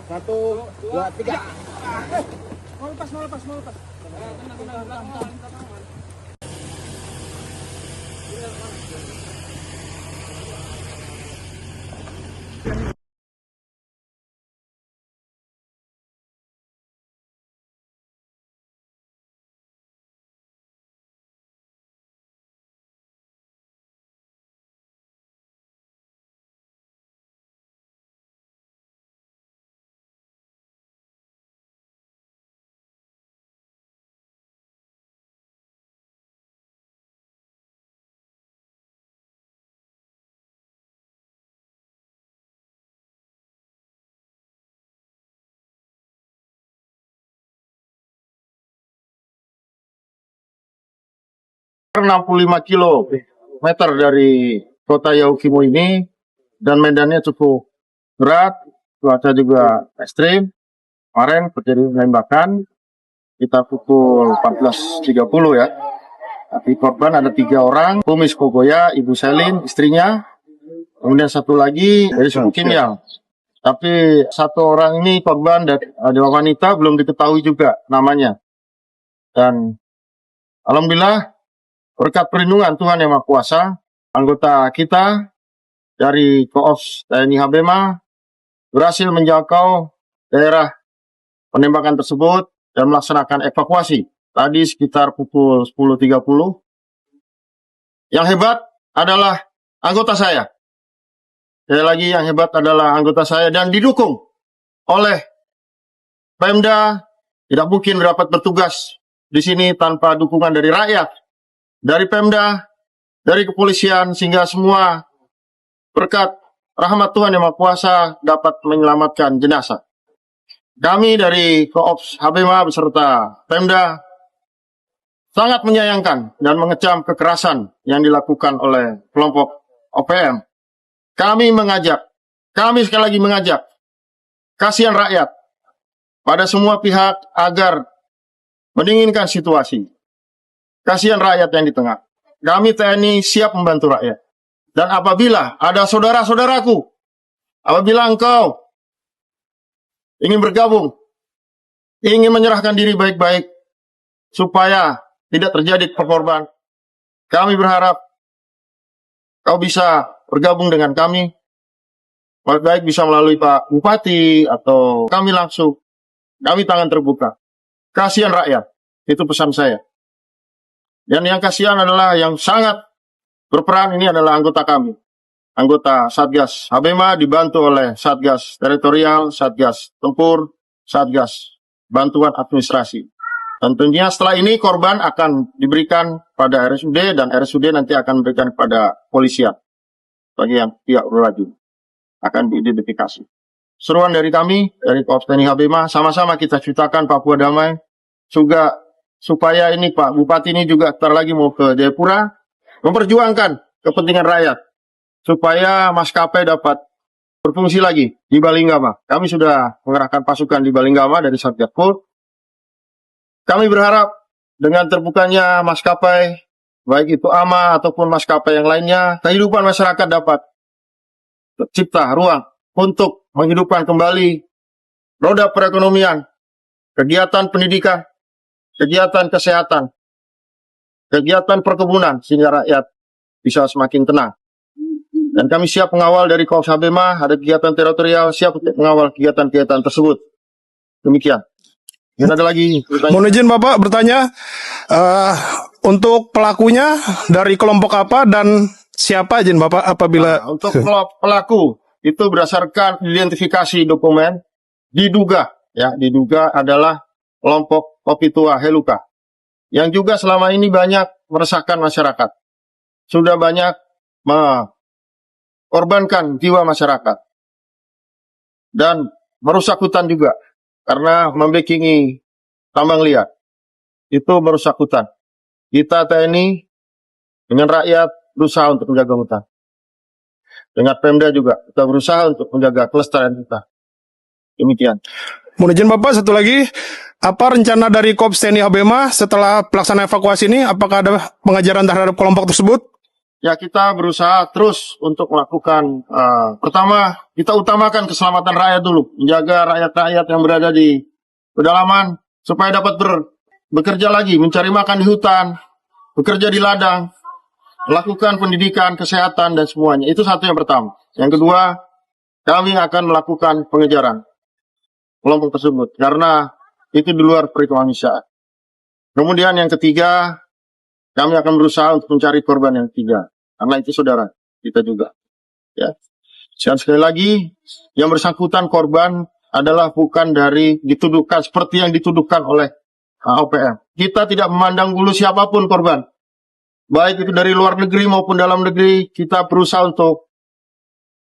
Satu, dua, tiga. Mau lepas. Sekitar 65 kilometer dari kota Yahukimo ini, dan medannya cukup berat, cuaca juga ekstrim. Kemarin terjadi penembakan, kita pukul 14.30 ya. Tapi korban ada 3 orang, Kumis Kogoya, Ibu Selin, istrinya, kemudian satu lagi dari suku Kimyang. Tapi satu orang ini korban adalah wanita, belum diketahui juga namanya. Dan alhamdulillah, berkat perlindungan Tuhan Yang Maha Kuasa, anggota kita dari Koops TNI Habema berhasil menjangkau daerah penembakan tersebut dan melaksanakan evakuasi. Tadi sekitar pukul 10.30. Yang hebat adalah anggota saya. Sekali lagi, yang hebat adalah anggota saya dan didukung oleh Pemda. Tidak mungkin dapat bertugas di sini tanpa dukungan dari rakyat, dari Pemda, dari kepolisian, sehingga semua berkat rahmat Tuhan Yang Maha Kuasa dapat menyelamatkan jenazah. Kami dari Koops Habema beserta Pemda sangat menyayangkan dan mengecam kekerasan yang dilakukan oleh kelompok OPM. Kami sekali lagi mengajak, kasihan rakyat pada semua pihak agar mendinginkan situasi. Kasihan rakyat yang di tengah. Kami TNI siap membantu rakyat. Dan apabila ada saudara-saudaraku, apabila engkau ingin bergabung, ingin menyerahkan diri baik-baik, supaya tidak terjadi korban, kami berharap kau bisa bergabung dengan kami, baik bisa melalui Pak Bupati atau kami langsung. Kami tangan terbuka. Kasihan rakyat, itu pesan saya. Dan yang kasihan adalah yang sangat berperan ini adalah anggota kami. Anggota Satgas Habema dibantu oleh Satgas Teritorial, Satgas Tempur, Satgas Bantuan Administrasi. Tentunya setelah ini korban akan diberikan pada RSUD dan RSUD nanti akan memberikan kepada polisian. Bagi yang pihak berwajib akan diidentifikasi. Seruan dari kami, dari Koops TNI Habema, sama-sama kita ciptakan Papua damai. Juga supaya ini Pak Bupati ini juga sebentar lagi mau ke Jayapura, memperjuangkan kepentingan rakyat. Supaya maskapai dapat berfungsi lagi di Balinggama. Kami sudah mengerahkan pasukan di Balinggama dari Satgas Pur. Kami berharap dengan terbukanya maskapai, baik itu AMA ataupun maskapai yang lainnya, kehidupan masyarakat dapat tercipta ruang untuk menghidupkan kembali roda perekonomian, kegiatan pendidikan, kegiatan kesehatan, kegiatan perkebunan, sehingga rakyat bisa semakin tenang. Dan kami siap mengawal dari Koops Habema, ada kegiatan teritorial, siap untuk mengawal kegiatan-kegiatan tersebut. Demikian. Dan ada lagi. Mohon izin Bapak bertanya, untuk pelakunya dari kelompok apa dan siapa izin Bapak apabila... Untuk pelaku, itu berdasarkan identifikasi dokumen, diduga adalah kelompok Kopi Tua Heluka. Yang juga selama ini banyak meresahkan masyarakat. Sudah banyak mengorbankan jiwa masyarakat. Dan merusak hutan juga. Karena membackingi tambang liar. Itu merusak hutan. Kita TNI dengan rakyat berusaha untuk menjaga hutan. Dengan Pemda juga kita berusaha untuk menjaga kelestarian kita. Demikian. Mohon izin Bapak, satu lagi. Apa rencana dari Koops TNI Habema setelah pelaksanaan evakuasi ini? Apakah ada pengajaran terhadap kelompok tersebut? ya kita berusaha terus untuk melakukan, pertama kita utamakan keselamatan rakyat dulu, menjaga rakyat-rakyat yang berada di pedalaman supaya dapat bekerja lagi, mencari makan di hutan, bekerja di ladang, melakukan pendidikan, kesehatan dan semuanya. Itu satu yang pertama. Yang kedua, kami akan melakukan pengejaran kelompok tersebut karena itu di luar perikemanusiaan. Kemudian yang ketiga, kami akan berusaha untuk mencari korban yang ketiga, karena itu saudara kita juga. Ya. Dan sekali lagi, yang bersangkutan korban adalah bukan dari dituduhkan seperti yang dituduhkan oleh OPM. Kita tidak memandang bulu siapapun korban, baik itu dari luar negeri maupun dalam negeri. Kita berusaha untuk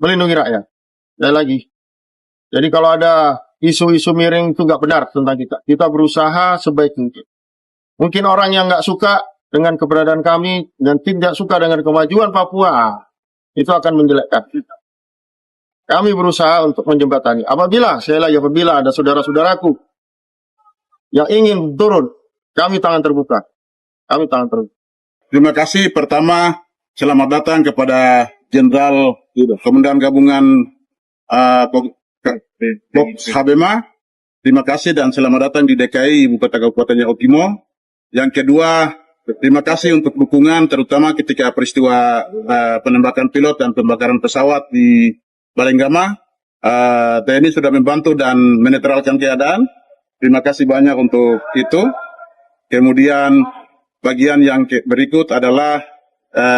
melindungi rakyat. Sekali lagi, jadi kalau ada isu-isu miring itu nggak benar tentang kita. Kita berusaha sebaik mungkin. Mungkin orang yang nggak suka dengan keberadaan kami dan tidak suka dengan kemajuan Papua, itu akan menjelekkan kita. Kami berusaha untuk menjembatani. Apabila ada saudara-saudaraku yang ingin turun, kami tangan terbuka. Kami tangan terbuka. Terima kasih. Pertama, selamat datang kepada Jenderal Komandan Gabungan Korps Habema. Terima kasih dan selamat datang di DKI Ibu Kota Kabupaten Yaukimo. Yang kedua, terima kasih untuk dukungan, terutama ketika peristiwa penembakan pilot dan pembakaran pesawat di Balenggama. TNI sudah membantu dan menetralkan keadaan. Terima kasih banyak untuk itu. Kemudian bagian yang berikut adalah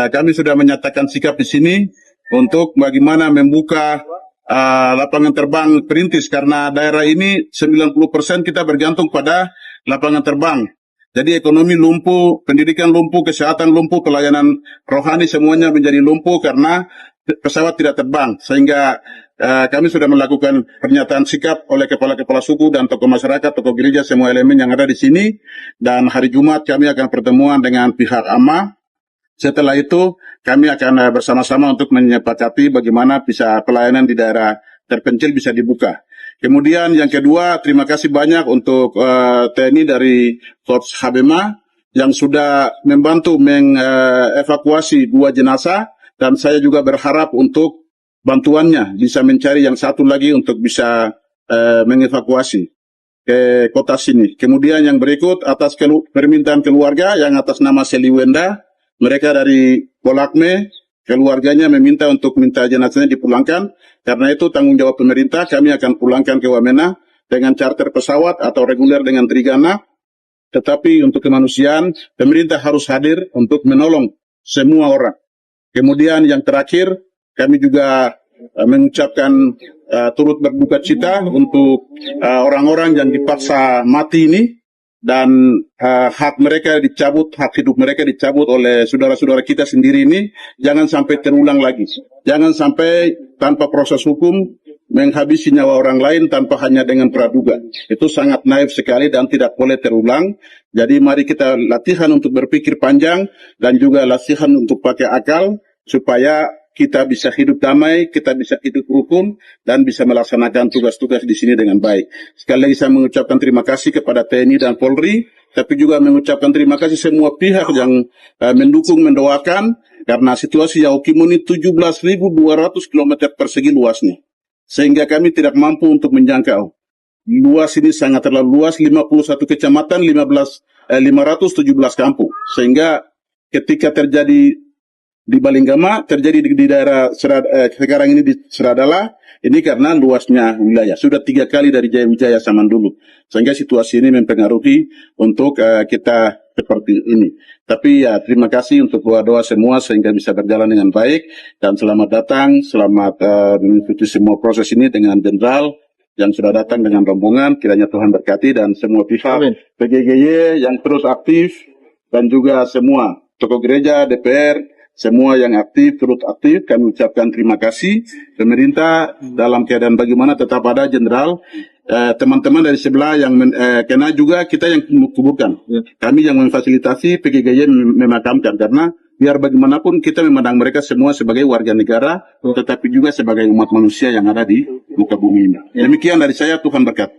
kami sudah menyatakan sikap di sini untuk bagaimana membuka lapangan terbang perintis, karena daerah ini 90% kita bergantung pada lapangan terbang. Jadi ekonomi lumpuh, pendidikan lumpuh, kesehatan lumpuh, pelayanan rohani semuanya menjadi lumpuh karena pesawat tidak terbang. Sehingga kami sudah melakukan pernyataan sikap oleh kepala-kepala suku dan tokoh masyarakat, tokoh gereja, semua elemen yang ada di sini. Dan hari Jumat kami akan pertemuan dengan pihak AMA. Setelah itu kami akan bersama-sama untuk menyepakati bagaimana bisa pelayanan di daerah terpencil bisa dibuka. Kemudian yang kedua, terima kasih banyak untuk TNI dari Korps Habema yang sudah membantu mengevakuasi 2 jenazah, dan saya juga berharap untuk bantuannya bisa mencari yang satu lagi untuk bisa mengevakuasi ke kota sini. Kemudian yang berikut, atas permintaan keluarga yang atas nama Seliwenda, mereka dari Polakme, keluarganya meminta untuk minta jenazahnya dipulangkan. Karena itu tanggung jawab pemerintah, kami akan pulangkan ke Wamena dengan charter pesawat atau reguler dengan Trigana. Tetapi untuk kemanusiaan, pemerintah harus hadir untuk menolong semua orang. Kemudian yang terakhir, kami juga mengucapkan turut berduka cita untuk orang-orang yang dipaksa mati ini. Dan hak mereka dicabut, hak hidup mereka dicabut oleh saudara-saudara kita sendiri ini, jangan sampai terulang lagi. Jangan sampai tanpa proses hukum menghabisi nyawa orang lain tanpa hanya dengan praduga. Itu sangat naif sekali dan tidak boleh terulang. Jadi mari kita latihan untuk berpikir panjang dan juga latihan untuk pakai akal supaya kita bisa hidup damai, kita bisa hidup rukun, dan bisa melaksanakan tugas-tugas di sini dengan baik. Sekali lagi saya mengucapkan terima kasih kepada TNI dan Polri, tapi juga mengucapkan terima kasih semua pihak yang mendukung, mendoakan, karena situasi Yaukimo ini 17.200 km persegi luasnya. Sehingga kami tidak mampu untuk menjangkau. Luas ini sangat terlalu luas, 51 kecamatan, 517 kampung. Sehingga ketika terjadi di Balenggama, terjadi di daerah sekarang ini di Seradala, ini karena luasnya wilayah. Sudah 3 kali dari Jaya-Wijaya zaman dulu. Sehingga situasi ini mempengaruhi untuk kita seperti ini. Tapi ya terima kasih untuk doa-doa semua sehingga bisa berjalan dengan baik. Dan selamat datang, selamat mengikuti semua proses ini dengan Jenderal yang sudah datang dengan rombongan. Kiranya Tuhan berkati dan semua pihak PGGY yang terus aktif dan juga semua tokoh gereja, DPR, semua yang aktif, turut aktif, kami ucapkan terima kasih. Pemerintah dalam keadaan bagaimana tetap ada Jenderal. Teman-teman dari sebelah yang kena juga kita yang kuburkan. Kami yang memfasilitasi, PGGY memakamkan. Karena biar bagaimanapun kita memandang mereka semua sebagai warga negara, tetapi juga sebagai umat manusia yang ada di muka bumi ini. Demikian dari saya, Tuhan berkati.